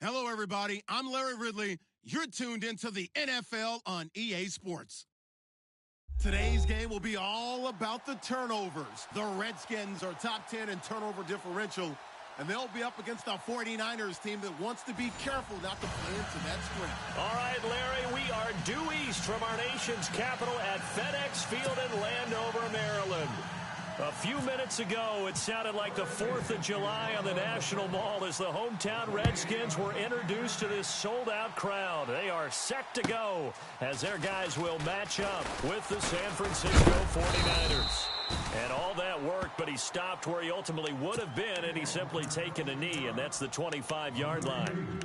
Hello, everybody. I'm Larry Ridley. You're tuned into the NFL on EA Sports. Today's game will be all about the turnovers. The Redskins are top 10 in turnover differential, and they'll be up against a 49ers team that wants to be careful not to play into that script. All right, Larry, we are due east from our nation's capital at FedEx Field in Landover, Maryland. A few minutes ago, it sounded like the 4th of July on the National Mall as the hometown Redskins were introduced to this sold-out crowd. They are set to go as their guys will match up with the San Francisco 49ers. And all that worked, but he stopped where he ultimately would have been, and he's simply taken a knee, and that's the 25-yard line.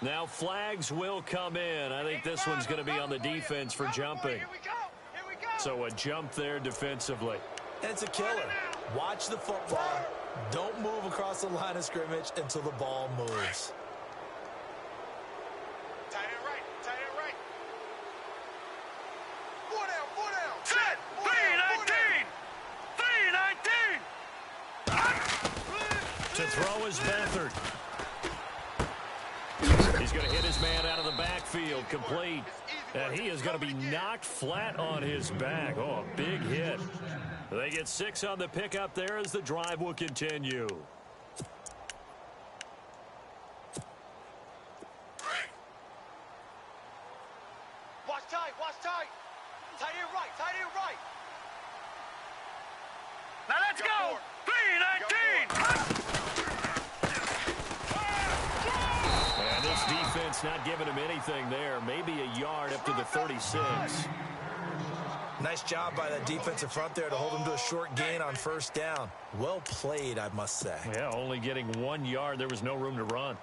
Now flags will come in. I think this one's going to be on the defense for jumping. So a jump there defensively. It's a killer. Watch the football. Don't move across the line of scrimmage until the ball moves. Tight end right. Tight end right. 4 down. 4 down. Set. 3-19. 3-19. To throw is Beathard. He's going to hit his man out of the backfield, complete. And he is going to be knocked flat on his back. Oh, a big hit. They get 6 on the pickup there as the drive will continue. Watch tight. Watch tight. Tight end right. Tight end right. Now let's go. 3-19. This defense not giving him anything there. Maybe a yard up to the 36. Nice job by that defensive front there to hold him to a short gain on first down. Well played, I must say. Yeah, only getting 1 yard. There was no room to run.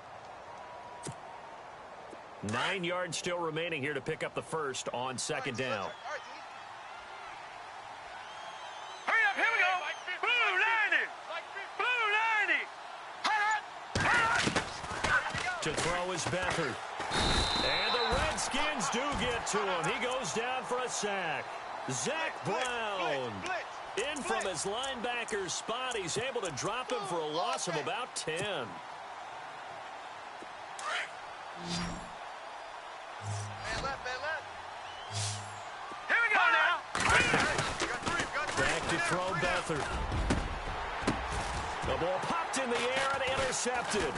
9 yards still remaining here to pick up the first on second down. Hurry up, here we go. Blue 90. Blue 90. To throw is Beathard. And the Redskins do get to him. He goes down for a sack. Zach Brown in from his linebacker's spot. He's able to drop him for a loss of about 10. Man left. Here we go now. Back to throw Beathard. The ball popped in the air and intercepted.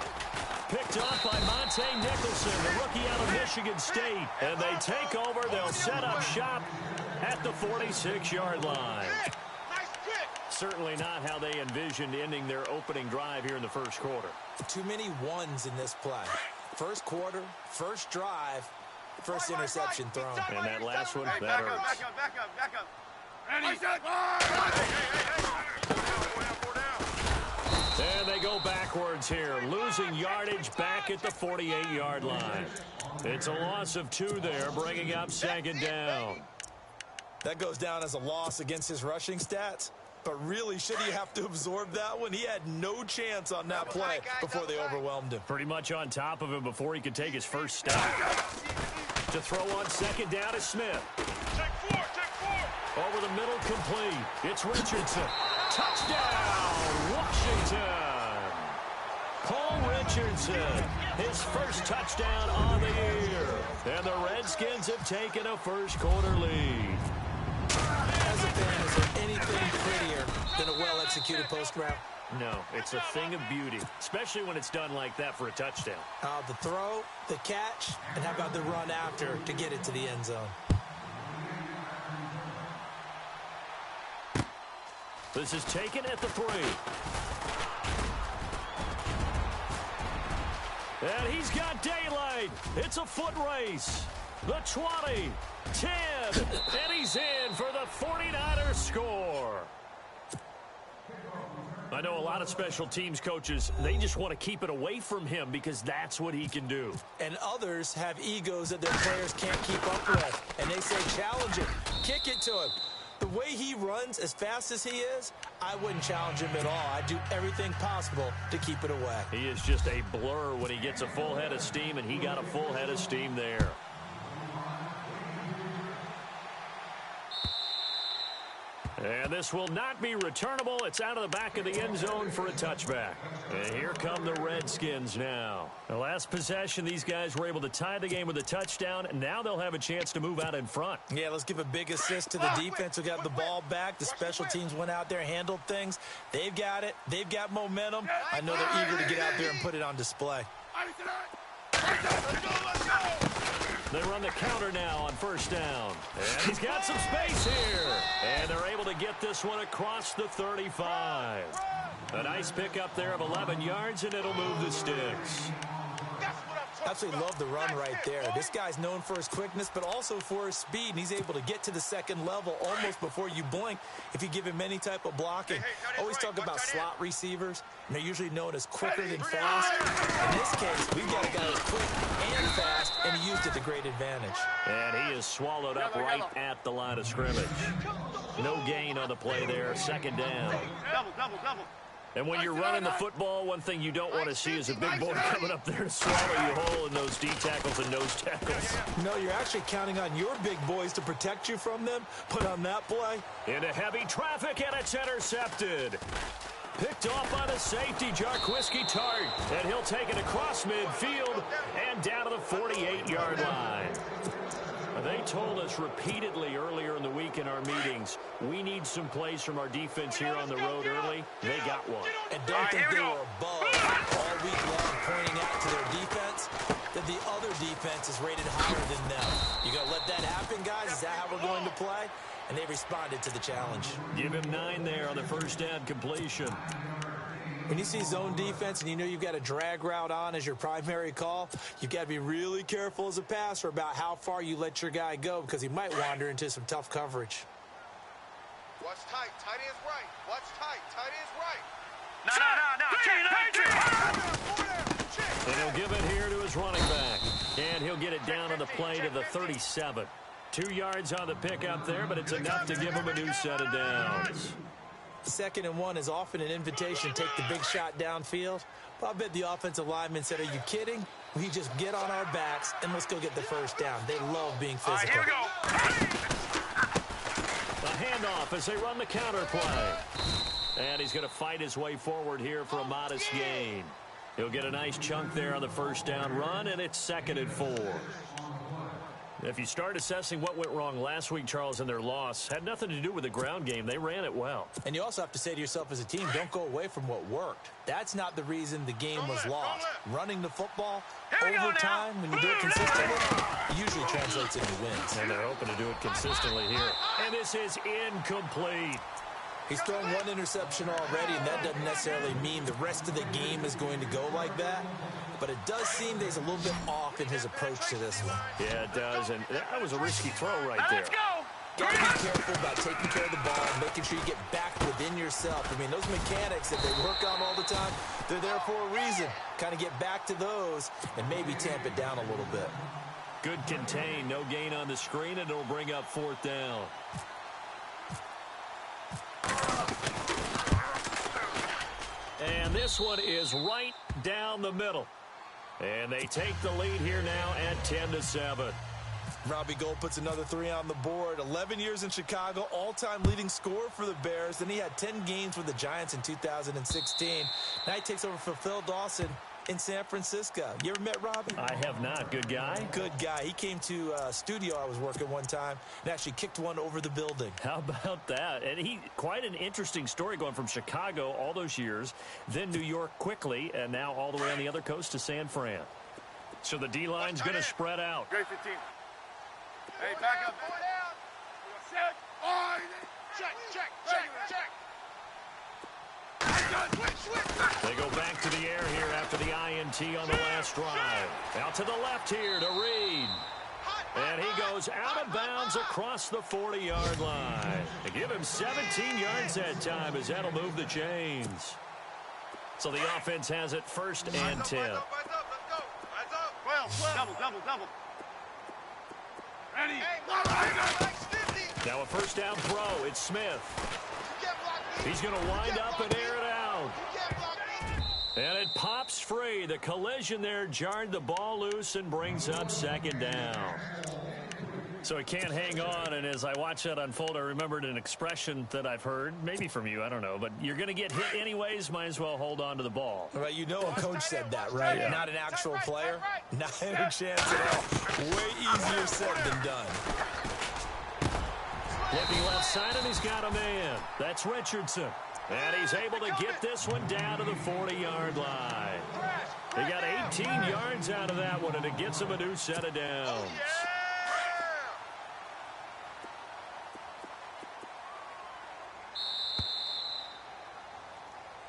Picked off by Monte Nicholson, the rookie out of Michigan State. And they take over. They'll set up shop at the 46-yard line. Certainly not how they envisioned ending their opening drive here in the first quarter. Too many ones in this play. First quarter, first drive, first interception thrown. And that last one, that hurts. Back up. Ready? And they go backwards here, losing yardage back at the 48-yard line. It's a loss of 2 there, bringing up second down. That goes down as a loss against his rushing stats. But really, should he have to absorb that one? He had no chance on that play before they overwhelmed him. Pretty much on top of him before he could take his first step. To throw on second down is Smith. Take 4. Over the middle, complete. It's Richardson. Touchdown, Washington. Paul Richardson, his first touchdown on the year. And the Redskins have taken a first quarter lead. As a fan, is there anything prettier than a well-executed post route? No, it's a thing of beauty, especially when it's done like that for a touchdown. The throw, the catch, and how about the run after to get it to the end zone? This is taken at the 3. And he's got daylight. It's a foot race. The 20, 10, and he's in for the 49ers score. I know a lot of special teams coaches, they just want to keep it away from him because that's what he can do. And others have egos that their players can't keep up with. And they say, challenge it, kick it to him. The way he runs, as fast as he is, I wouldn't challenge him at all. I'd do everything possible to keep it away. He is just a blur when he gets a full head of steam, and he got a full head of steam there. And this will not be returnable. It's out of the back of the end zone for a touchback. And here come the Redskins now. The last possession, these guys were able to tie the game with a touchdown, and now they'll have a chance to move out in front. Yeah, let's give a big assist to the defense who got the ball back. The special teams went out there, handled things. They've got it. They've got momentum. I know they're eager to get out there and put it on display. They run the counter now on first down. And he's got some space here. And they're able to get this one across the 35. A nice pickup there of 11 yards, and it'll move the sticks. Absolutely love the run right there. This guy's known for his quickness, but also for his speed, and he's able to get to the second level almost before you blink if you give him any type of blocking. Always talk about slot receivers, and they're usually known as quicker than fast. In this case, we've got a guy who's quick and fast, and he used it to great advantage. And he is swallowed up right at the line of scrimmage. No gain on the play there, second down. Double. And when you're running the football, one thing you don't want to see is a big boy coming up there to swallow you whole in those D tackles and nose tackles. No, you're actually counting on your big boys to protect you from them. Put on that play. Into heavy traffic, and it's intercepted. Picked off by the safety, Jarquiski Tart. And he'll take it across midfield and down to the 48-yard line. They told us repeatedly earlier in the week in our meetings, we need some plays from our defense here on the road early. They got one. And don't think they were above all week long pointing out to their defense that the other defense is rated higher than them. You going to let that happen, guys? Is that how we're going to play? And they responded to the challenge. Give him 9 there on the first down completion. When you see zone defense and you know you've got a drag route on as your primary call, you've got to be really careful as a passer about how far you let your guy go because he might wander into some tough coverage. Watch tight. Tight is right. Watch tight. Tight is right. No. And he'll give it here to his running back. And he'll get it down on the play to the 37. 2 yards on the pickup there, but it's enough to give him a new set of downs. 2nd and 1 is often an invitation to take the big shot downfield. But I bet the offensive lineman said, are you kidding? We just get on our backs and let's go get the first down. They love being physical. Here we go. A handoff as they run the counter play. And he's going to fight his way forward here for a modest gain. He'll get a nice chunk there on the first down run, and it's 2nd and 4. If you start assessing what went wrong last week, Charles, in their loss, had nothing to do with the ground game. They ran it well. And you also have to say to yourself as a team, don't go away from what worked. That's not the reason the game was lost. Running the football over time, when you do it consistently, it usually translates into wins. And they're hoping to do it consistently here. And this is incomplete. He's thrown 1 interception already, and that doesn't necessarily mean the rest of the game is going to go like that. But it does seem that he's a little bit off in his approach to this one. Yeah, it does, and that was a risky throw right there. Let's go. Got to be careful about taking care of the ball and making sure you get back within yourself. I mean, those mechanics that they work on all the time, they're there for a reason. Kind of get back to those and maybe tamp it down a little bit. Good contain, no gain on the screen, and it'll bring up 4th down. And this one is right down the middle. And they take the lead here now at 10-7. Robbie Gould puts another 3 on the board. 11 years in Chicago, all-time leading scorer for the Bears. Then he had 10 games with the Giants in 2016. Now he takes over for Phil Dawson in San Francisco. You ever met Robbie? I have not. Good guy? Good guy. He came to a studio I was working one time and actually kicked one over the building. How about that? And quite an interesting story going from Chicago all those years, then New York quickly, and now all the way on the other coast to San Fran. So the D-line's going to spread out. Great 15. Hey, back up. Set. Check. They go back to the air here after the INT on the last drive. Out to the left here to Reed. And he goes out of bounds across the 40-yard line. They give him 17 yards that time as that'll move the chains. So the offense has it 1st and 10. Rise up. Rise up. 12. Double. Ready. Hey, Now a first down throw. It's Smith. He's going to wind up and air it out. And it pops free. The collision there jarred the ball loose and brings up second down. So he can't hang on, and as I watch that unfold, I remembered an expression that I've heard, maybe from you, I don't know, but you're going to get hit anyways, might as well hold on to the ball. Right, you know a coach said that, right? Yeah. Not an actual player. Not a chance at all. Way easier said than done. Looking left side, and he's got a man. That's Richardson. And he's able to get this one down to the 40-yard line. He got 18 yards out of that one, and it gets him a new set of downs.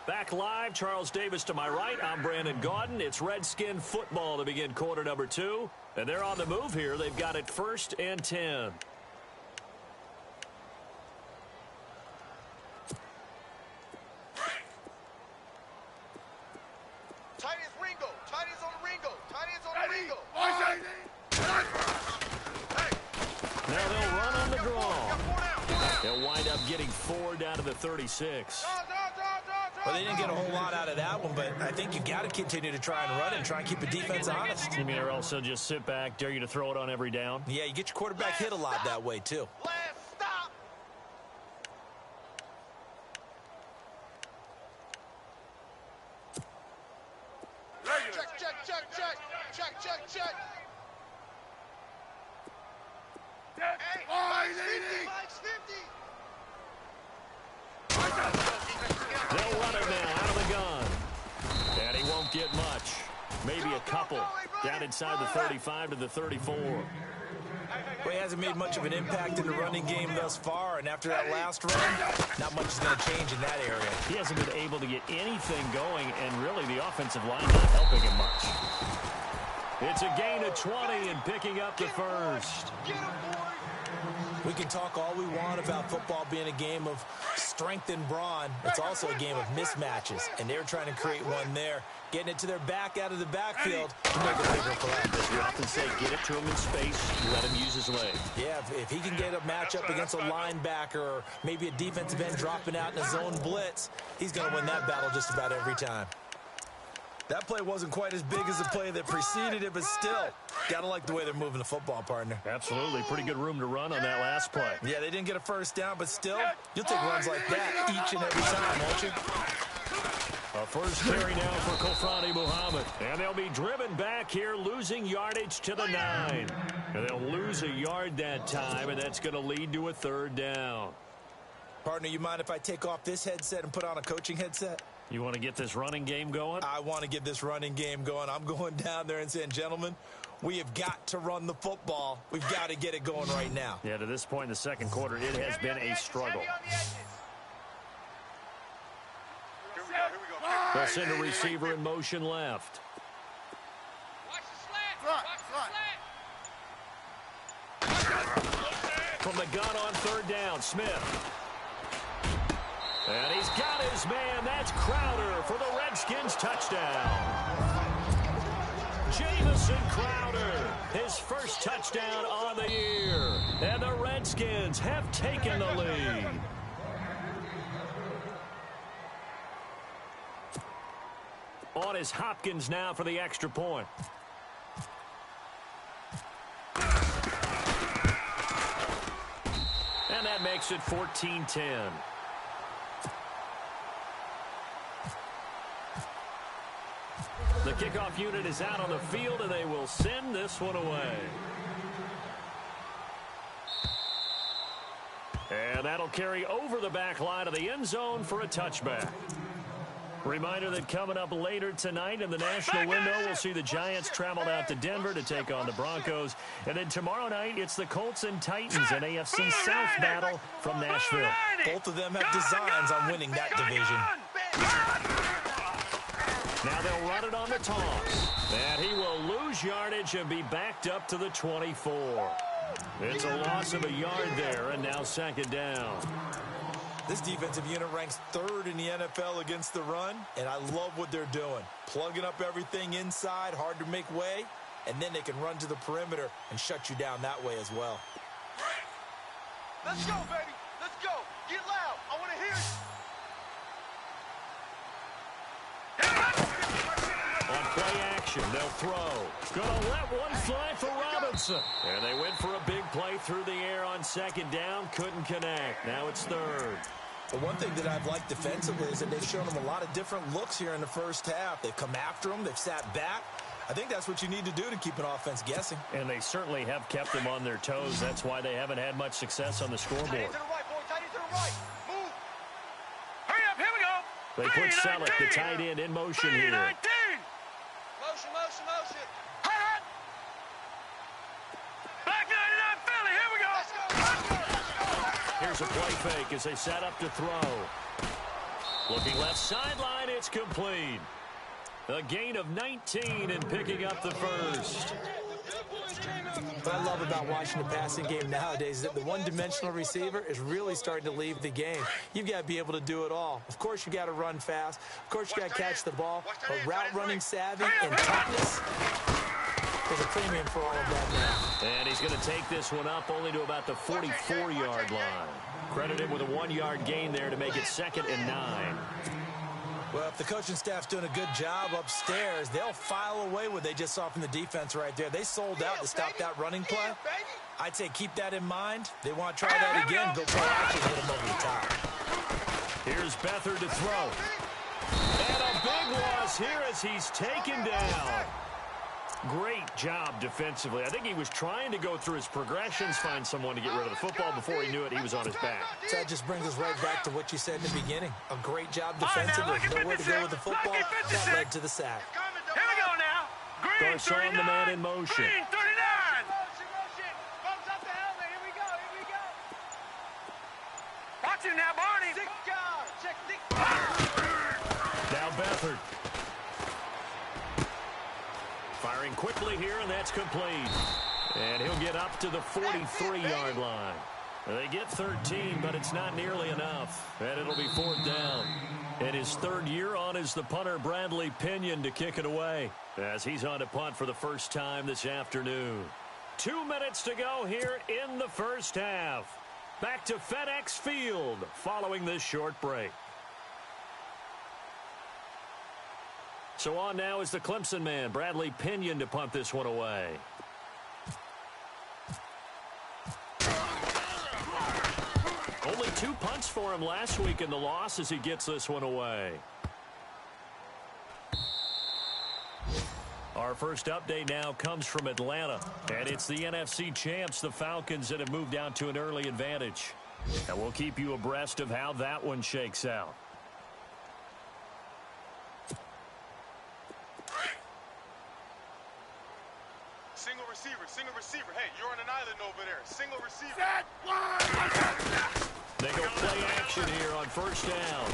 Back live, Charles Davis to my right. I'm Brandon Gaudin. It's Redskin football to begin quarter number 2. And they're on the move here. They've got it 1st and 10. Tight ends Ringo. Tight ends on Ringo. Tight ends on Ringo. Now they'll run on the draw. They'll wind up getting 4 down to the 36. Well, they didn't get a whole lot out of that one, but I think you got to continue to try and run and try and keep the defense honest. You mean, or also just sit back, dare you to throw it on every down? Yeah, you get your quarterback hit a lot that way, too. Last stop. Check, check, check, check. Check, check, check. Hey, Mike's 50. They'll run it now out of the gun. And he won't get much. Maybe a couple. Down inside the 35 to the 34. Well, he hasn't made much of an impact in the running game thus far, and after that last run, not much is going to change in that area. He hasn't been able to get anything going, and really the offensive line not helping him much. It's a gain of 20 and picking up the first. We can talk all we want about football being a game of strength and brawn. It's also a game of mismatches, and they're trying to create one there. Getting it to their back out of the backfield to make a bigger play. As we often say, get it to him in space, let him use his leg. Yeah, if he can get a matchup against a linebacker or maybe a defensive end dropping out in a zone blitz, he's going to win that battle just about every time. That play wasn't quite as big as the play that preceded it, but still, gotta like the way they're moving the football, partner. Absolutely. Pretty good room to run on that last play. Yeah, they didn't get a first down, but still, you'll take runs like that each and every time, won't you? A first carry now for Kofrani Muhammad. And they'll be driven back here, losing yardage to the 9. And they'll lose a yard that time, and that's going to lead to a 3rd down. Partner, you mind if I take off this headset and put on a coaching headset? You want to get this running game going? I want to get this running game going. I'm going down there and saying, gentlemen, we have got to run the football. We've got to get it going right now. Yeah, to this point in the second quarter, it has been a struggle. They'll send a receiver in motion left. From the gun on 3rd down, Smith. And he's got his man. That's Crowder for the Redskins touchdown. Jamison Crowder, his first touchdown on the year. And the Redskins have taken the lead. On is Hopkins now for the extra point. And that makes it 14-10. The kickoff unit is out on the field, and they will send this one away. And that'll carry over the back line of the end zone for a touchback. Reminder that coming up later tonight in the national window, we'll see the Giants travel out to Denver to take on the Broncos. And then tomorrow night, it's the Colts and Titans, an AFC South battle from Nashville. Both of them have designs on winning that division. Now they'll run it on the toss. And he will lose yardage and be backed up to the 24. It's a loss of a yard there, and now 2nd down. This defensive unit ranks 3rd in the NFL against the run, and I love what they're doing. Plugging up everything inside, hard to make way, and then they can run to the perimeter and shut you down that way as well. Let's go, baby. Let's go. Get loud. I want to hear you. On play action, they'll throw. Gonna let one fly for Robinson. And they went for a big play through the air on second down. Couldn't connect. Now it's third. But one thing that I've liked defensively is that they've shown them a lot of different looks here in the first half. They've come after them. They've sat back. I think that's what you need to do to keep an offense guessing. And they certainly have kept them on their toes. That's why they haven't had much success on the scoreboard. Tight end to the right, boy. Tight end to the right. Move. Hurry up. Here we go. They put Selleck, the tight end, in motion here. Motion, motion, motion. Back 99 Philly. Here we go. Let's go, let's go, let's go. Here's a play fake as they set up to throw. Looking left sideline, it's complete. A gain of 19 and picking up the first. What I love about watching the passing game nowadays is that the one-dimensional receiver is really starting to leave the game. You've got to be able to do it all. Of course, you got to run fast. Of course, you got to catch the ball. But route running savvy and toughness, there's a premium for all of that now. And he's going to take this one up only to about the 44-yard line. Credited with a 1-yard gain there to make it 2nd and 9. Well, if the coaching staff's doing a good job upstairs, they'll file away what they just saw from the defense right there. They sold out to stop that running play. I'd say keep that in mind. They want to try that again. Go play action, hit them over the top. Here's Beathard to throw. And a big loss here as he's taken down. Great job defensively. I think he was trying to go through his progressions, find someone to get rid of the football. Before he knew it, he was on his back. So that just brings us right back to what you said in the beginning. A great job defensively. Nowhere to go with the football. That led to the sack. Here we go now. Green Garcon, 39. the man in motion. Green 39. Motion, motion. Bumps up the helmet. Here we go, here we go. Watch him now, Barney. 6 guard. Check 6 guard. Now Beathard. Firing quickly here, and that's complete. And he'll get up to the 43-yard line. They get 13, but it's not nearly enough. And it'll be 4th down. And his 3rd year on is the punter, Bradley Pinion, to kick it away, as he's on to punt for the first time this afternoon. 2 minutes to go here in the first half. Back to FedEx Field following this short break. So on now is the Clemson man, Bradley Pinion, to punt this one away. Only 2 punts for him last week in the loss as he gets this one away. Our first update now comes from Atlanta, and it's the NFC champs, the Falcons, that have moved down to an early advantage. And we'll keep you abreast of how that one shakes out. Single receiver. Hey, you're on an island over there. Single receiver. They go play action here on first down.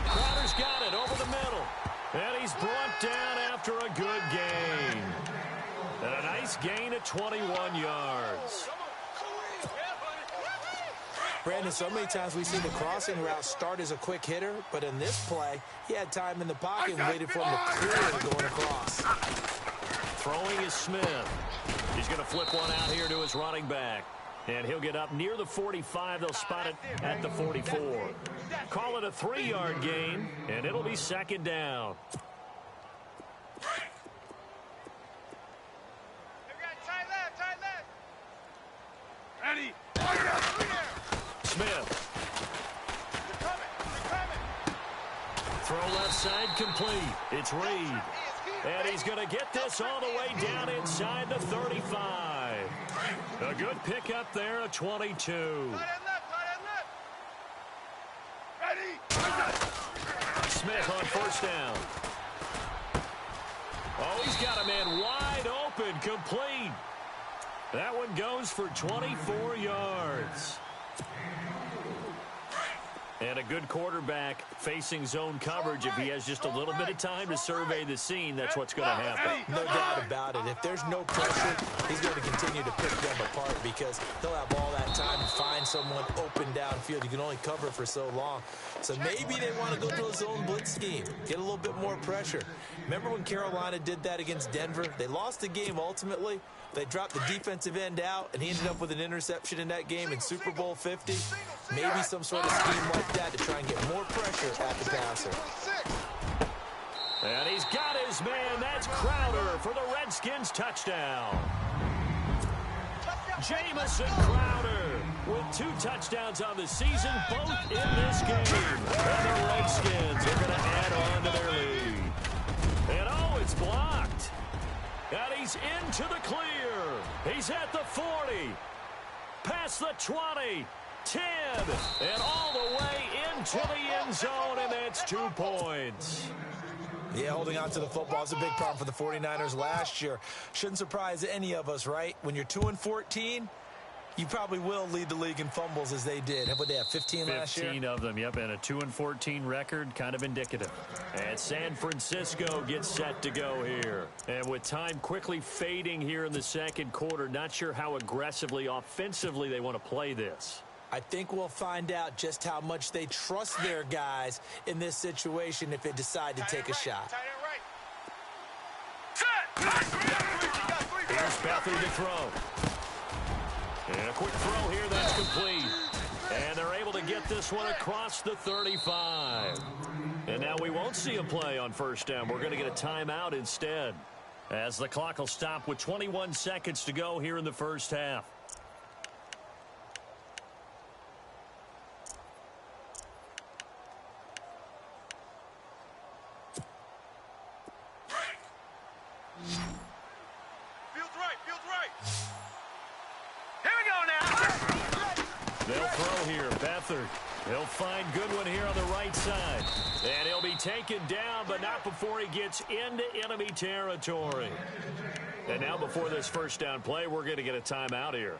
Crowder's got it over the middle. And he's brought down after a good gain. And a nice gain of 21 yards. Brandon, so many times we see the crossing route start as a quick hitter, but in this play, he had time in the pocket and waited for him to clear going across. Throwing is Smith. He's going to flip one out here to his running back. And he'll get up near the 45. They'll spot it at the 44. Call it a 3-yard gain, and it'll be 2nd down. Tight left. Ready. Smith. Throw left side complete. It's Reed. And he's going to get this all the way down inside the 35. A good pickup there, a 22. Tight end left. Ready. Smith on first down. Oh, he's got a man wide open, complete. That one goes for 24 yards. And a good quarterback facing zone coverage. If he has just a little bit of time to survey the scene, that's what's going to happen. No doubt about it. If there's no pressure, he's going to continue to pick them apart because he'll have all that time to find someone open downfield. You can only cover for so long. So maybe they want to go to a zone blitz scheme, get a little bit more pressure. Remember when Carolina did that against Denver? They lost the game ultimately. They dropped the defensive end out, and he ended up with an interception in that game in Super Bowl 50. Maybe some sort of scheme like that to try and get more pressure at the passer. And he's got his man. That's Crowder for the Redskins touchdown. Jamison Crowder with 2 touchdowns on the season, both in this game. And the Redskins are going to add on to their lead. And oh, it's blocked. And he's into the clear. He's at the 40. Past the 20. 10. And all the way into the end zone, and that's 2 points. Yeah, holding on to the football is a big problem for the 49ers last year. Shouldn't surprise any of us, right? When you're 2-14, you probably will lead the league in fumbles as they did. What, they have 15 last year? 15 of them, yep, and a 2-14 record, kind of indicative. And San Francisco gets set to go here. And with time quickly fading here in the second quarter, not sure how aggressively, offensively they want to play this. I think we'll find out just how much they trust their guys in this situation if they decide to take a shot. Here's Beathard to throw. And a quick throw here, that's complete. And they're able to get this one across the 35. And now we won't see a play on first down. We're going to get a timeout instead, as the clock will stop with 21 seconds to go here in the first half. He'll find Goodwin here on the right side. And he'll be taken down, but not before he gets into enemy territory. And now before this first down play, we're going to get a timeout here,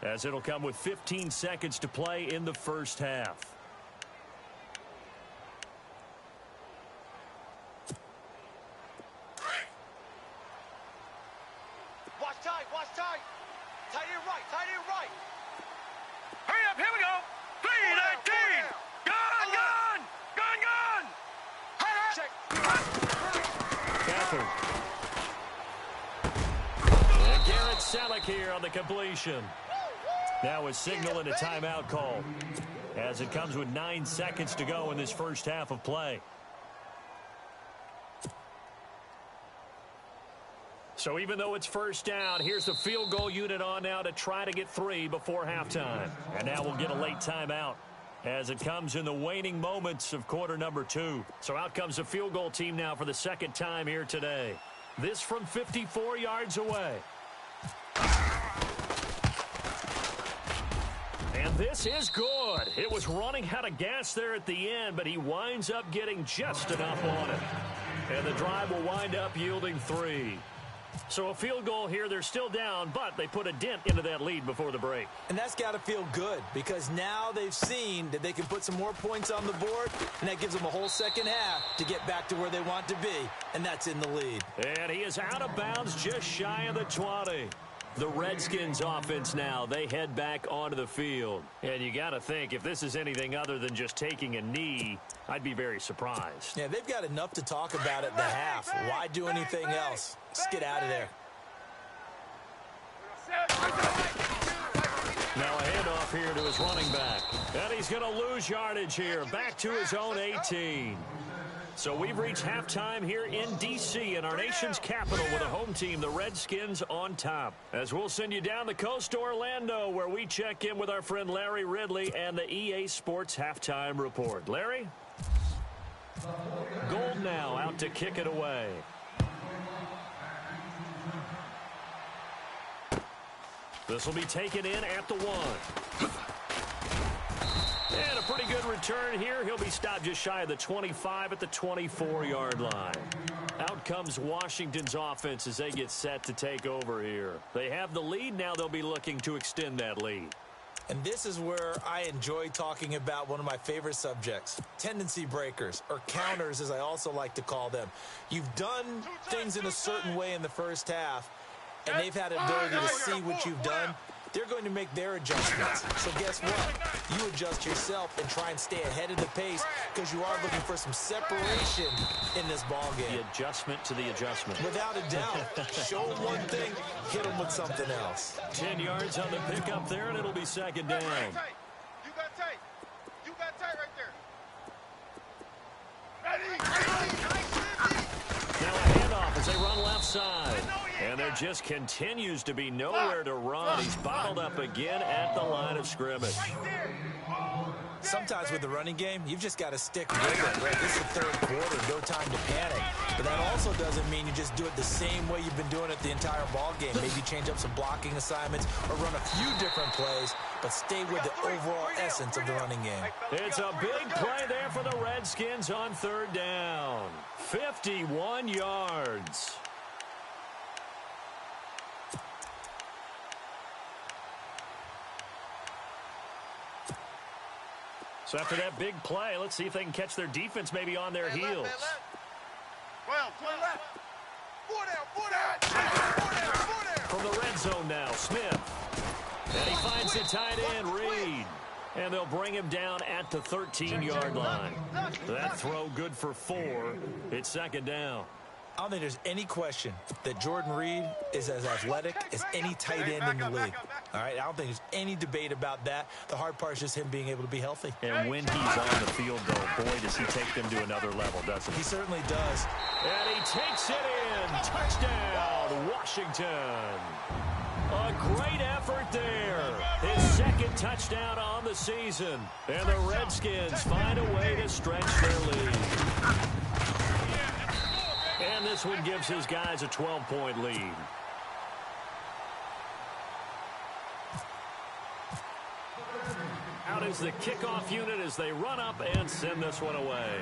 as it'll come with 15 seconds to play in the first half. Watch tight, watch tight. Tight end right, tight end right. Hurry up, here we go. 3-19. Gun. Check. Beathard. And Garrett Selleck here on the completion. Now a signal and a timeout call, as it comes with 9 seconds to go in this first half of play. So even though it's first down, here's the field goal unit on now to try to get 3 before halftime. And now we'll get a late timeout, as it comes in the waning moments of quarter number 2. So out comes the field goal team now for the second time here today. This from 54 yards away. And this is good. It was running out of gas there at the end, but he winds up getting just enough on it. And the drive will wind up yielding 3. So a field goal here, they're still down, but they put a dent into that lead before the break. And that's got to feel good, because now they've seen that they can put some more points on the board, and that gives them a whole second half to get back to where they want to be, and that's in the lead. And he is out of bounds just shy of the 20. The Redskins offense now, they head back onto the field. And you got to think, if this is anything other than just taking a knee, I'd be very surprised. Yeah, they've got enough to talk about at the half. Why do anything else? Just get out of there. Now a handoff here to his running back. And he's going to lose yardage here, back to his own 18. So we've reached halftime here in D.C. in our nation's capital with a home team, the Redskins, on top. As we'll send you down the coast to Orlando, where we check in with our friend Larry Ridley and the EA Sports Halftime Report. Larry? Gold now out to kick it away. This will be taken in at the 1. And a pretty good return here. He'll be stopped just shy of the 25 at the 24-yard line. Out comes Washington's offense as they get set to take over here. They have the lead. Now they'll be looking to extend that lead. And this is where I enjoy talking about one of my favorite subjects, tendency breakers, or counters as I also like to call them. You've done things in a certain way in the first half, and they've had an ability to see what you've done they're going to make their adjustments. So guess what? You adjust yourself and try and stay ahead of the pace because you are looking for some separation in this ball game. The adjustment to the adjustment. Without a doubt. Show them one thing, hit them with something else. 10 yards on the pickup there, and it'll be second down. You got tight. You got tight right there. Now a handoff as they run left side. And there just continues to be nowhere to run. He's bottled up again at the line of scrimmage. Sometimes with the running game, you've just got to stick with it. Right? This is the third quarter, no time to panic. But that also doesn't mean you just do it the same way you've been doing it the entire ball game. Maybe change up some blocking assignments or run a few different plays, but stay with the overall essence of the running game. It's a big play there for the Redskins on third down. 51 yards. So after that big play, let's see if they can catch their defense maybe on their heels. From the red zone now, Smith. And he finds the tight end, Reed. And they'll bring him down at the 13-yard line. That throw good for 4. It's second down. I don't think there's any question that Jordan Reed is as athletic as any tight end in the league. All right, I don't think there's any debate about that. The hard part is just him being able to be healthy. And when he's on the field, though, boy, does he take them to another level, doesn't he? He certainly does. And he takes it in. Touchdown, Washington. A great effort there. His second touchdown on the season. And the Redskins find a way to stretch their lead. And this one gives his guys a 12-point lead. Out is the kickoff unit as they run up and send this one away.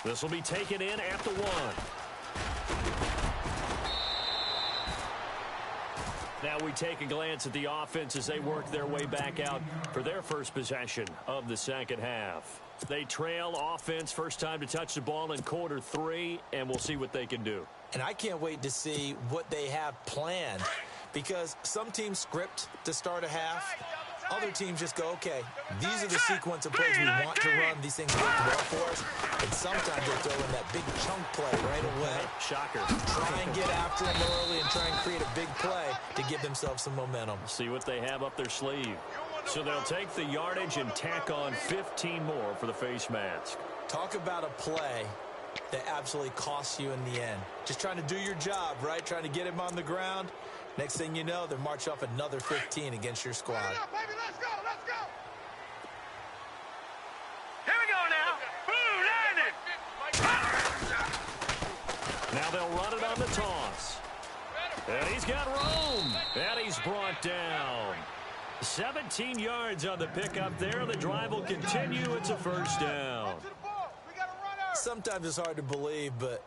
This will be taken in at the 1. Now we take a glance at the offense as they work their way back out for their first possession of the second half. They trail offense, first time to touch the ball in quarter 3, and we'll see what they can do. And I can't wait to see what they have planned, because some teams script to start a half. Other teams just go, okay, these are the sequence of plays we want to run. These things work well for us. And sometimes they throw in that big chunk play right away. Shocker. Try and get after them early and try and create a big play to give themselves some momentum. See what they have up their sleeve. So they'll take the yardage and tack on 15 more for the face mask. Talk about a play that absolutely costs you in the end. Just trying to do your job, right? Trying to get him on the ground. Next thing you know, they march off another 15 against your squad. Let's go, let's go. Here we go now. Boom, landing. Now they'll run it on the toss. And he's got room. And he's brought down. 17 yards on the pickup there. The drive will continue. It's a first down. Sometimes it's hard to believe, but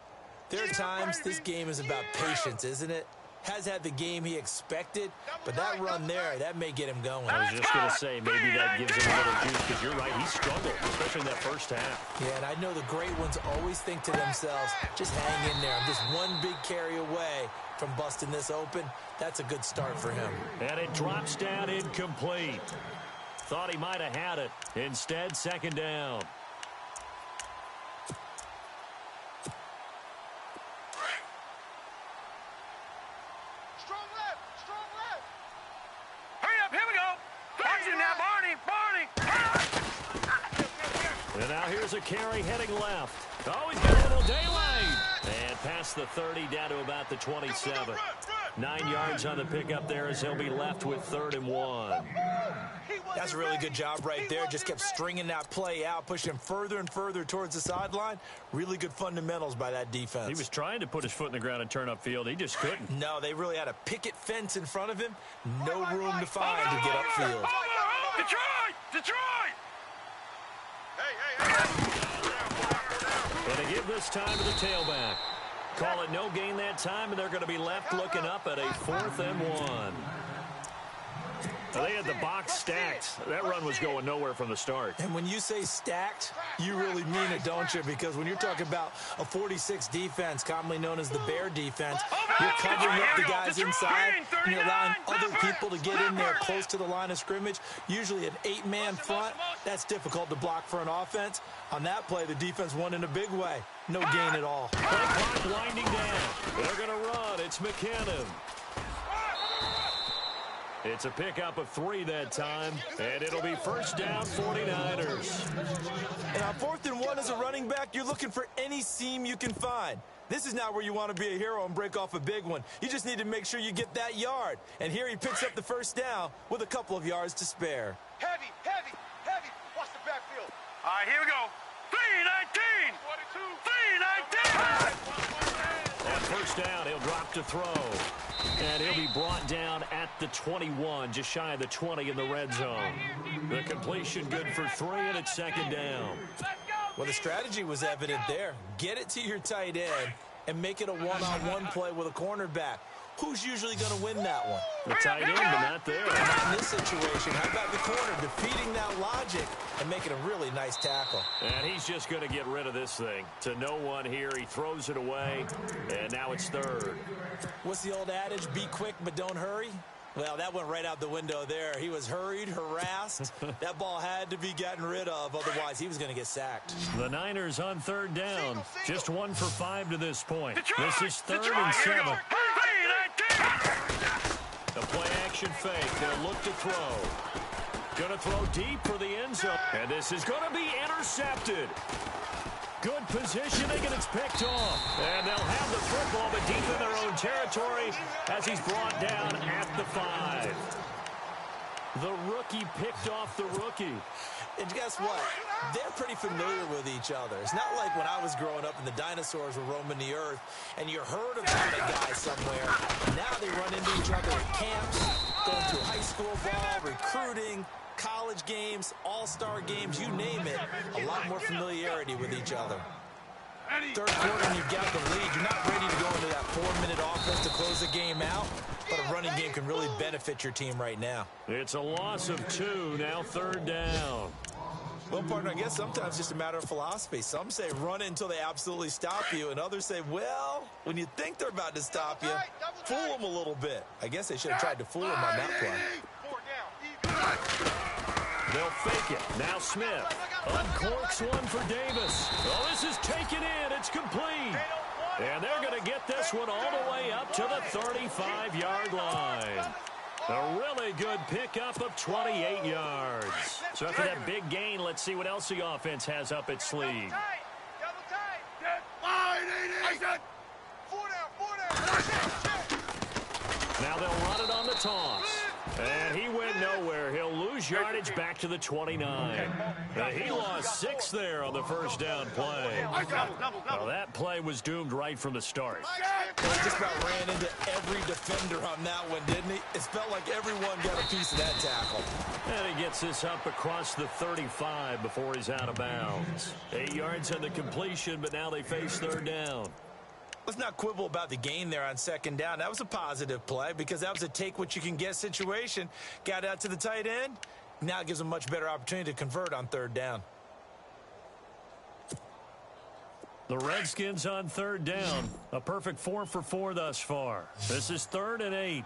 there are times this game is about patience, isn't it? Has had the game he expected, but that run there, that may get him going. I was just going to say, maybe that gives him a little juice, because you're right, he struggled, especially in that first half. Yeah, and I know the great ones always think to themselves, just hang in there. I'm just one big carry away from busting this open. That's a good start for him. And it drops down incomplete. Thought he might have had it. Instead, second down. And now here's a carry heading left. Oh, he's got a little daylight. And past the 30 down to about the 27. 9 yards on the pickup there as he'll be left with 3rd and 1. That's a really good job right there. Just kept stringing that play out, pushing him further and further towards the sideline. Really good fundamentals by that defense. He was trying to put his foot in the ground and turn upfield. He just couldn't. No, they really had a picket fence in front of him. No room to find to get upfield. Detroit! Detroit! And they give this time to the tailback. Call it no gain that time, and they're going to be left looking up at a 4th and 1. They had the box stacked. That run was going nowhere from the start. And when you say stacked, you really mean it, don't you? Because when you're talking about a 46 defense, commonly known as the bear defense, you're covering up the guys inside, and you're allowing other people to get in there close to the line of scrimmage. Usually an 8-man front, that's difficult to block for an offense. On that play, the defense won in a big way. No gain at all. Play clock winding down. They're going to run. It's McKinnon. It's a pickup of 3 that time, and it'll be first down 49ers. And on 4th and 1 as a running back, you're looking for any seam you can find. This is not where you want to be a hero and break off a big one. You just need to make sure you get that yard. And here he picks up the first down with a couple of yards to spare. Heavy, heavy, heavy. Watch the backfield. All right, here we go. 319. 319. On first down, he'll drop to throw. And he'll be brought down at the 21, just shy of the 20 in the red zone. The completion good for 3, and it's second down. Well, the strategy was evident there. Get it to your tight end and make it a one-on-one play with a cornerback. Who's usually going to win that one? The tight end, but not there. Not in this situation. How about the corner defeating that logic and making a really nice tackle? And he's just going to get rid of this thing. To no one here. He throws it away, and now it's third. What's the old adage? Be quick, but don't hurry? Well, that went right out the window there. He was hurried, harassed. That ball had to be gotten rid of. Otherwise, he was going to get sacked. The Niners on third down. Just 1 for 5 to this point. Detroit, This is third Detroit, and here we 7. go. 319. The play-action fake. They'll look to throw. Going to throw deep for the end zone. And this is going to be intercepted. Good positioning, and it's picked off. And they'll have the football, but deep in their own territory as he's brought down at the 5. The rookie picked off the rookie. And guess what? They're pretty familiar with each other. It's not like when I was growing up and the dinosaurs were roaming the earth and you heard about a guy somewhere. Now they run into each other at camps, going to high school ball, recruiting, college games, all-star games, you name it. A lot more familiarity with each other. Third quarter, and you've got the lead. You're not ready to go into that 4-minute offense to close the game out, but a running game can really benefit your team right now. It's a loss of 2, now third down. Well, partner, I guess sometimes it's just a matter of philosophy. Some say run it until they absolutely stop you, and others say, well, when you think they're about to stop you, fool them a little bit. I guess they should have tried to fool him on that play. 4 down. They'll fake it. Now Smith. Uncorks one for Davis. Oh, this is taken in. It's complete. And they're going to get this one all the way up to the 35-yard line. A really good pickup of 28 yards. So after that big gain, let's see what else the offense has up its sleeve. Double tight. 4 down. Now they'll run it on the toss. And he went nowhere. He'll lose yardage back to the 29. He lost 6 there on the first down play. Well, that play was doomed right from the start. Well, he just about ran into every defender on that one, didn't he? It felt like everyone got a piece of that tackle. And he gets this up across the 35 before he's out of bounds. 8 yards on the completion, but now they face third down. Let's not quibble about the gain there on second down. That was a positive play because that was a take-what-you-can-get situation. Got out to the tight end. Now it gives them a much better opportunity to convert on third down. The Redskins on third down. A perfect 4 for 4 thus far. This is 3rd and 8.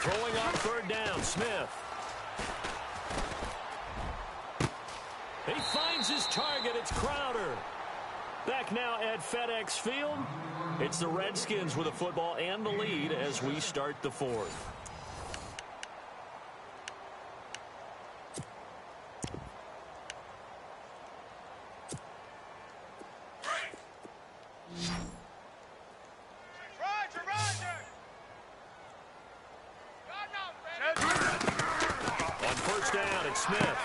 Throwing on third down, Smith. He finds his target. It's Crowder. Back now at FedEx Field. It's the Redskins with the football and the lead as we start the 4th. On first down, it's Smith.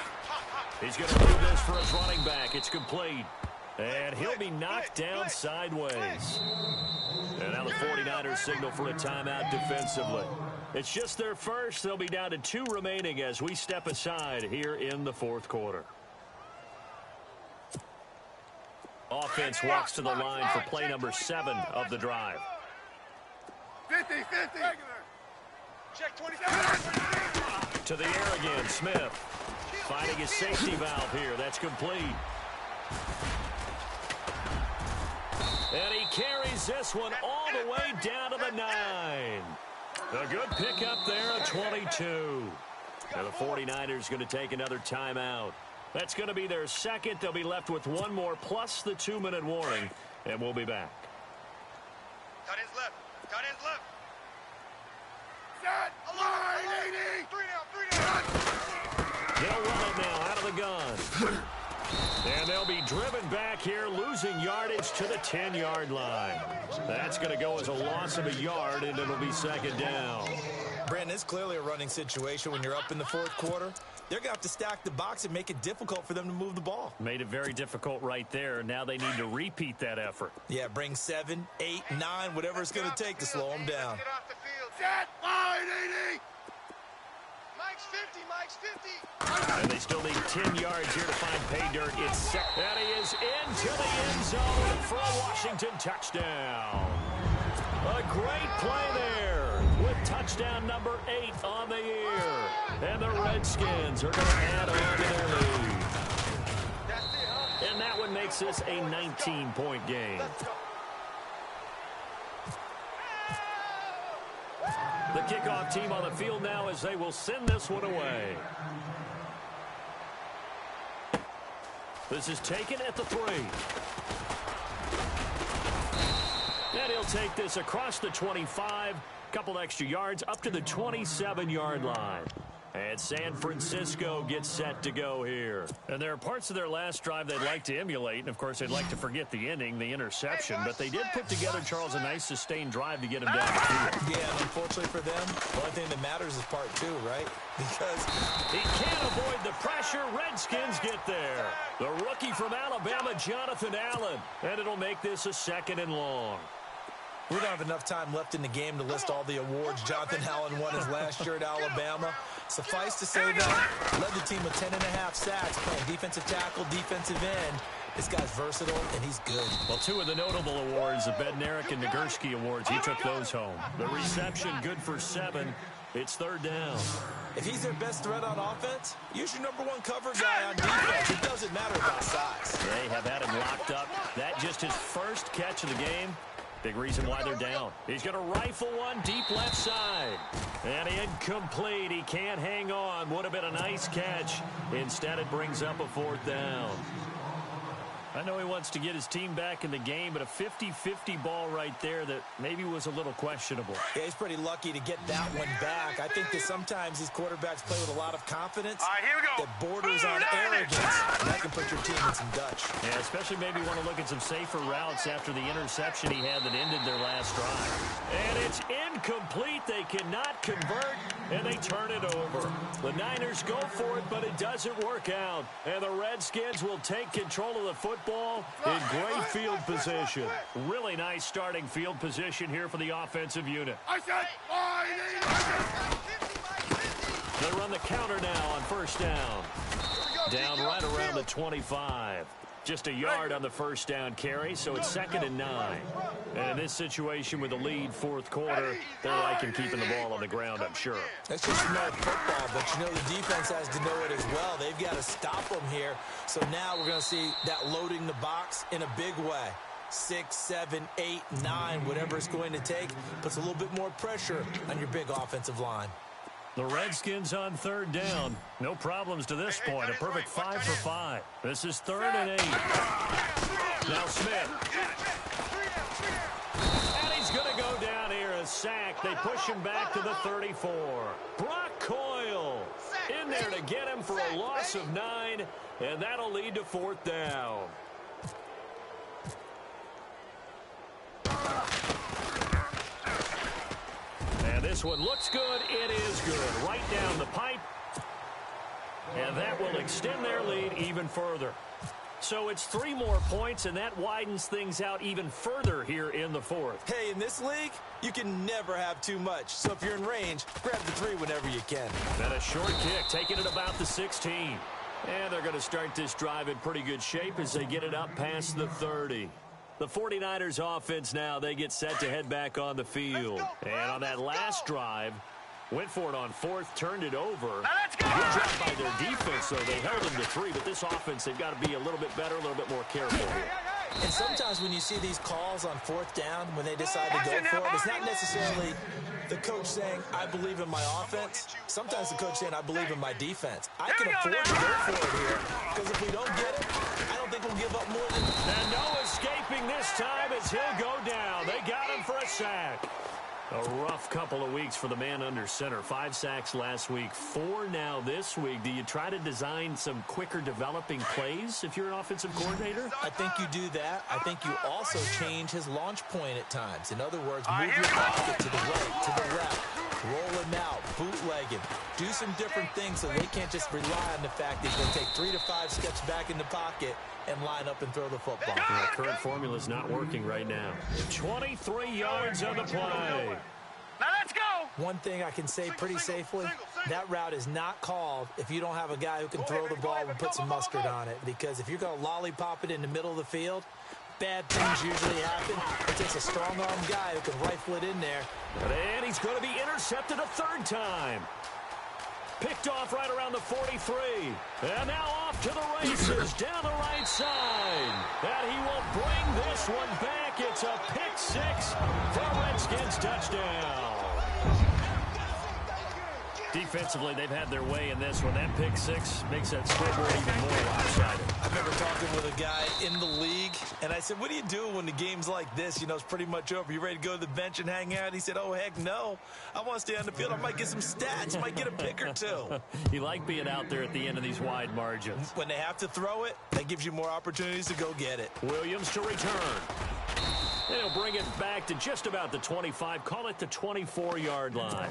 He's going to do this for his running back. It's complete. And he'll be knocked down sideways. And now the 49ers signal for a timeout defensively. It's just their first. They'll be down to 2 remaining as we step aside here in the 4th quarter. Offense walks to the line for play number 7 of the drive. 50. Check 25. To the air again, Smith. Finding his safety valve here. That's complete. And he carries this one all the way down to the 9. A good pickup there at 22. Now the 49ers going to take another timeout. That's going to be their second. They'll be left with one more plus the 2-minute warning, and we'll be back. Cut his left. Cut his left. Set. Line 80. Three down. They'll run it now out of the gun. And they'll be driven back here, losing yardage to the 10-yard line. That's going to go as a loss of a yard, and it'll be second down. Brandon, it's clearly a running situation when you're up in the fourth quarter. They're going to have to stack the box and make it difficult for them to move the ball. Made it very difficult right there. Now they need to repeat that effort. Yeah, bring 7, 8, 9, whatever it's going to take to slow them down. Get off the field. Set. Line 80. Mike's 50. Mike's 50. And they still need 10 yards here to find pay dirt. It's set. And he is into the end zone for a Washington touchdown. A great play there with touchdown number 8 on the year. And the Redskins are going to add on to their lead. That's it, huh? And that one makes this a 19-point game. Let's go. The kickoff team on the field now as they will send this one away. This is taken at the 3. And he'll take this across the 25. Couple extra yards up to the 27-yard line. And San Francisco gets set to go here. And there are parts of their last drive they'd like to emulate. And, of course, they'd like to forget the ending, the interception. But they did put together, Charles, a nice sustained drive to get him down the field. Yeah, and unfortunately for them, the only thing that matters is part 2, right? Because he can't avoid the pressure. Redskins get there. The rookie from Alabama, Jonathan Allen. And it'll make this a 2nd and long. we don't have enough time left in the game to list all the awards Jonathan Allen won his last year at Alabama. Suffice to say that, led the team with 10.5 sacks, playing defensive tackle, defensive end. This guy's versatile, and he's good. Well, 2 of the notable awards, the Bednarik and Nagurski awards, he took those home. The reception, good for 7. It's 3rd down. If he's their best threat on offense, use your #1 cover guy on defense. It doesn't matter about size. They have had him locked up. That just his first catch of the game. Big reason why they're down. He's going to rifle one deep left side. And incomplete. He can't hang on. Would have been a nice catch. Instead, it brings up a 4th down. I know he wants to get his team back in the game, but a 50-50 ball right there that maybe was a little questionable. Yeah, he's pretty lucky to get that one back. I think that sometimes these quarterbacks play with a lot of confidence. All right, here we go. That borders on arrogance. And that can put your team in some Dutch. Yeah, especially maybe want to look at some safer routes after the interception he had that ended their last drive. And it's incomplete. They cannot convert, and they turn it over. The Niners go for it, but it doesn't work out. And the Redskins will take control of the football in great field position. Really nice starting field position here for the offensive unit. They run the counter now on 1st down. Down right around the 25. Just a yard on the 1st down carry, so it's 2nd and 9. And in this situation with the lead 4th quarter, they're liking keeping the ball on the ground, I'm sure. That's just smart football, but you know the defense has to know it as well. They've got to stop them here. So now we're going to see that loading the box in a big way. 6, 7, 8, 9, whatever it's going to take, puts a little bit more pressure on your big offensive line. The Redskins on 3rd down. No problems to this point. A perfect 5 for 5. This is 3rd and 8. Now Smith. And he's going to go down here, a sack. They push him back to the 34. Brock Coyle in there to get him for a loss of 9, and that'll lead to 4th down. And this one looks good. It is good. Right down the pipe. And that will extend their lead even further. So it's 3 more points, and that widens things out even further here in the 4th. Hey, in this league, you can never have too much. So if you're in range, grab the 3 whenever you can. Then a short kick, taking it about the 16. And they're going to start this drive in pretty good shape as they get it up past the 30. The 49ers offense now, they get set to head back on the field. And on that last drive, Went for it on fourth, turned it over. Now let's go! Good job by their defense, though. They held them to 3, but this offense, they've got to be a little bit better, a little bit more careful here. And sometimes when you see these calls on fourth down, when they decide to go for it, it's not necessarily the coach saying, I believe in my offense. Sometimes the coach saying, I believe in my defense. I can afford to go for it here, because if we don't get it, I don't think we'll give up more than... And no escaping this time as he'll go down. They got him for a sack. A rough couple of weeks for the man under center. 5 sacks last week, 4 now this week. Do you try to design some quicker developing plays if you're an offensive coordinator? I think you do that. I think you also change his launch point at times. In other words, move your pocket to the right, to the left. Roll him out, bootleg him. Do some different things so they can't just rely on the fact that he's going to take 3 to 5 steps back in the pocket and line up and throw the football. The current formula is not working right now. 23 yards on the play. Now let's go! One thing I can say pretty safely, that route is not called if you don't have a guy who can throw the ball and put some mustard on it. Because if you're going to lollipop it in the middle of the field, bad things usually happen. It takes a strong-armed guy who can rifle it in there. And he's going to be intercepted a 3rd time. Picked off right around the 43. And now off to the races down the right side. And he will bring this one back. It's a pick 6 for Redskins touchdown. Defensively, they've had their way in this one. That pick 6 makes that scoreboard even more lopsided. I remember talking with a guy in the league, and I said, what do you do when the game's like this? You know, it's pretty much over. You ready to go to the bench and hang out? He said, oh, heck no. I want to stay on the field. I might get some stats. Might get a pick or 2. You like being out there at the end of these wide margins. When they have to throw it, that gives you more opportunities to go get it. Williams to return. They'll bring it back to just about the 25. Call it the 24-yard line.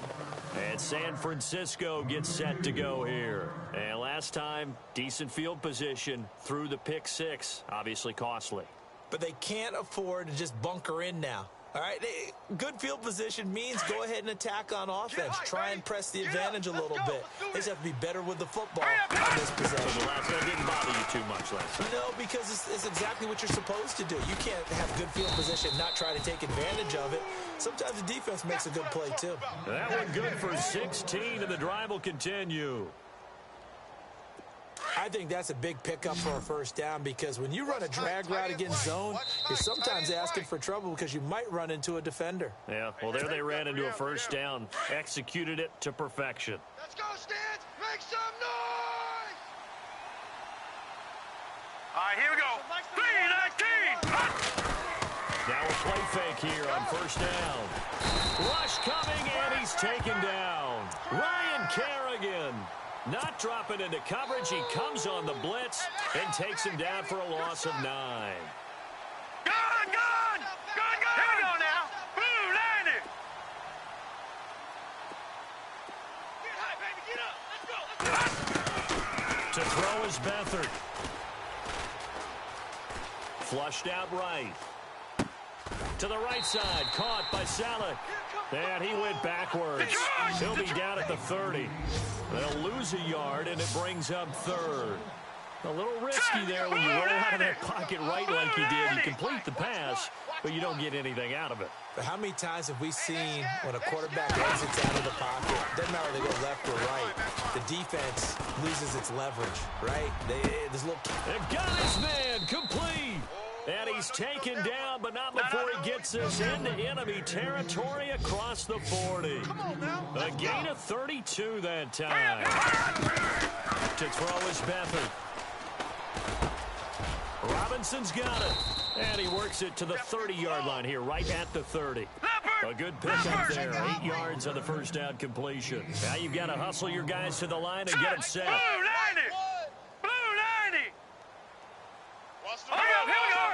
And San Francisco gets set to go here. And last time, decent field position through the pick 6. Obviously costly. But they can't afford to just bunker in now. All right, good field position means go ahead and attack on offense. Try and press the advantage a little bit. They just have to be better with the football on this possession. So the last one didn't bother you too much last time. No, because it's exactly what you're supposed to do. You can't have good field position, not try to take advantage of it. Sometimes the defense makes a good play, too. That one good for 16, and the drive will continue. I think that's a big pickup for a 1st down because when you run a drag route against zone, you're sometimes asking for trouble because you might run into a defender. Yeah, well, there they ran into a 1st down, executed it to perfection. Let's go, Stans! Make some noise! All right, here we go. 3-19! Now a play fake here on 1st down. Rush coming, and he's taken down. Ryan Kerrigan. Not dropping into coverage. He comes on the blitz and takes him down for a loss of 9. Gone! Gone! Gone! Here we go now. Blue landed. Get high, baby, get up! Let's go! To throw is Beathard. Flushed out right. To the right side, caught by Selleck. And he went backwards. He'll be down at the 30. They'll lose a yard, and it brings up 3rd. A little risky there when you roll out of that pocket right like he did. You complete the pass, but you don't get anything out of it. But how many times have we seen when a quarterback exits out of the pocket, doesn't matter if they go left or right, the defense loses its leverage, right? They've got his man complete. And he's taken down, but not before he gets us into enemy territory across the 40. A gain of 32 that time. To throw is Beathard. Robinson's got it. And he works it to the 30-yard line here, right at the 30. A good pickup there. 8 yards on the 1st down completion. Now you've got to hustle your guys to the line and get them set. Blue 90! Blue 90! Here we go!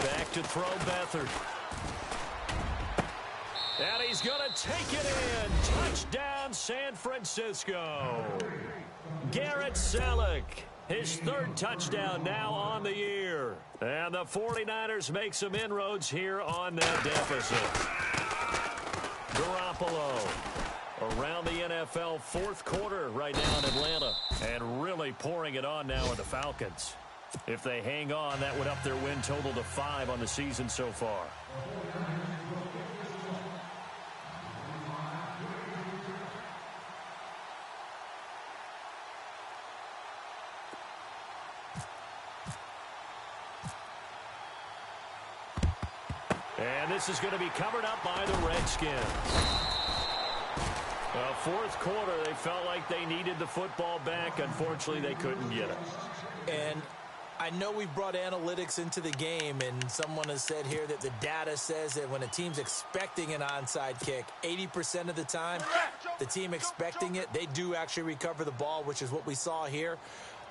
Back to throw Beathard. And he's going to take it in. Touchdown, San Francisco. Garrett Selleck, his 3rd touchdown now on the year. And the 49ers make some inroads here on that deficit. Garoppolo around the NFL 4th quarter right now in Atlanta. And really pouring it on now with the Falcons. If they hang on, that would up their win total to 5 on the season so far. And this is going to be covered up by the Redskins. Fourth quarter, they felt like they needed the football back. Unfortunately, they couldn't get it. And I know we've brought analytics into the game, and someone has said here that the data says that when a team's expecting an onside kick, 80% of the time, the team expecting it, they do actually recover the ball, which is what we saw here.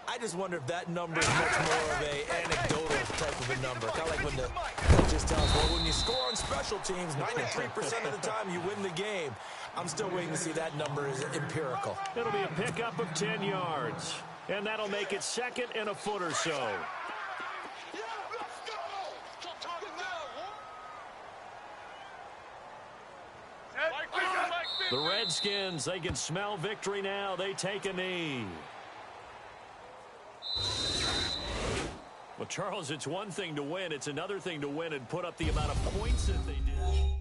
I just wonder if that number is much more of an anecdotal type of a number. Kind of like when the coaches tell us, well, when you score on special teams, 93% of the time you win the game. I'm still waiting to see that number is empirical. It'll be a pickup of 10 yards. And that'll make it second and a foot or so. The Redskins, they can smell victory now. They take a knee. Well, Charles, it's one thing to win. It's another thing to win and put up the amount of points that they did.